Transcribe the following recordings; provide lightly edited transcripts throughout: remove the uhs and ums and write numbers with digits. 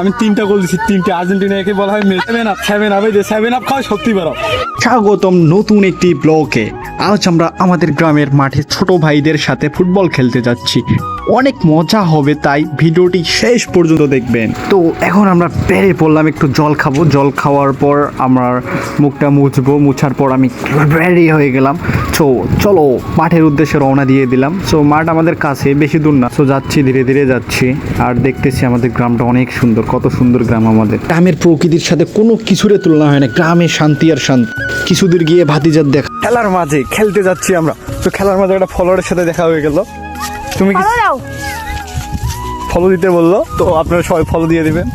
আমি 3টা গোল দিছি, 3টে। আর্জেন্টিনাকে বলা হয় সেভেন আপ। এই যে 7 আপ খাওয়া শক্তি বাড়াও। স্বাগতম নতুন একটি ব্লগে। আজ আমরা আমাদের গ্রামের মাঠে ছোট ভাইদের সাথে ফুটবল খেলতে যাচ্ছি। অনেক মজা হবে, তাই ভিডিওটি শেষ পর্যন্ত দেখবেন। তো এখন আমরা বেরিয়ে পড়লাম, একটু জল খাবো। জল খাওয়ার পর আমার মুখটা মুছবো, মুছার পর আমি রেডি হয়ে গেলাম। তো চলো মাঠের উদ্দেশ্যে রওনা দিয়ে দিলাম। সো মাঠ আমাদের কাছে, বেশি দূর না। সো যাচ্ছি, ধীরে ধীরে যাচ্ছি, আর দেখতেছি আমাদের গ্রামটা অনেক সুন্দর। কত সুন্দর গ্রাম আমাদের। গ্রামের প্রকৃতির সাথে কোনো কিছুর তুলনা হয় না। গ্রামে শান্তি আর শান্তি। কিছু দূর গিয়ে ভাতিজার দেখা। খেলার মাঝে খেলতে যাচ্ছি আমরা। তো খেলার মাঝে একটা ফলোয়ারের সাথে দেখা হয়ে গেল। তুমি কি ফলো দিতে বললো? তো আপনারা সবাই ফলো দিয়ে দিবেন।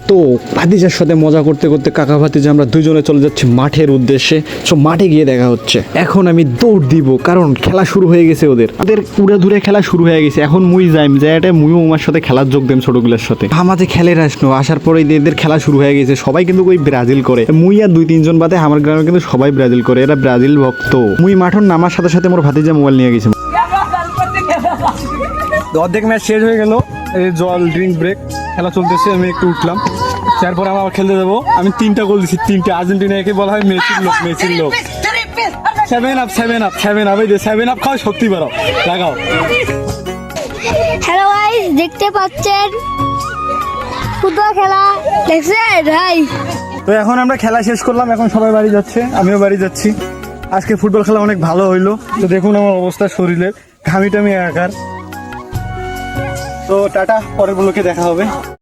তো ভাতিজার সাথে মজা করতে করতে কাকা ভাতিজা আমরা দুইজনে চলে যাচ্ছি মাঠের উদ্দেশ্যে। সো মাঠে গিয়ে দেখা হচ্ছে। এখন আমি দৌড় দিব, কারণ খেলা শুরু হয়ে গেছে। ওদের উড়ে খেলা শুরু হয়ে গেছে। এখন মুই যাইম যাইটা মুইও আমার সাথে খেলার যোগ দেম ছোটগুলোর সাথে। আমাদের খেলে আসলো, আসার পরে এদের খেলা শুরু হয়ে গেছে। সবাই কিন্তু ওই ব্রাজিল করে। মুই আর 2-3 জন বাদে আমার গ্রামে কিন্তু সবাই ব্রাজিল করে। এরা ব্রাজিল ভক্ত। মুই মাঠন নামার সাথে সাথে মোর ভাতিজা মোবাইল নিয়ে গেছে। অর্ধেক ম্যাচ শেষ হয়ে গেল। এই জল ড্রিঙ্ক ব্রেক, খেলা চলতেছে। আমি একটু উঠলাম, তারপরে আবার খেলতে যাবো। আমি 3টা গোল দিছি, 3টে। আর্জেন্টিনাকে বলা হয় মেসির লোক। 7 আপ। এই যে 7 আপ খাওয়া শক্তি বাড়াও, লাগাও। হ্যালো গাইস, দেখতে পাচ্ছেন ফুটবল খেলা দেখছেন ভাই। তো এখন আমরা খেলা শেষ করলাম, এখন সবাই বাড়ি যাচ্ছে, আমিও বাড়ি যাচ্ছি। আজকে ফুটবল খেলা অনেক ভালো হইলো। তো দেখুন আমার অবস্থা, শরীরের ঘামি টামি একাকার। তো টাটা, পরের ব্লকে দেখা হবে।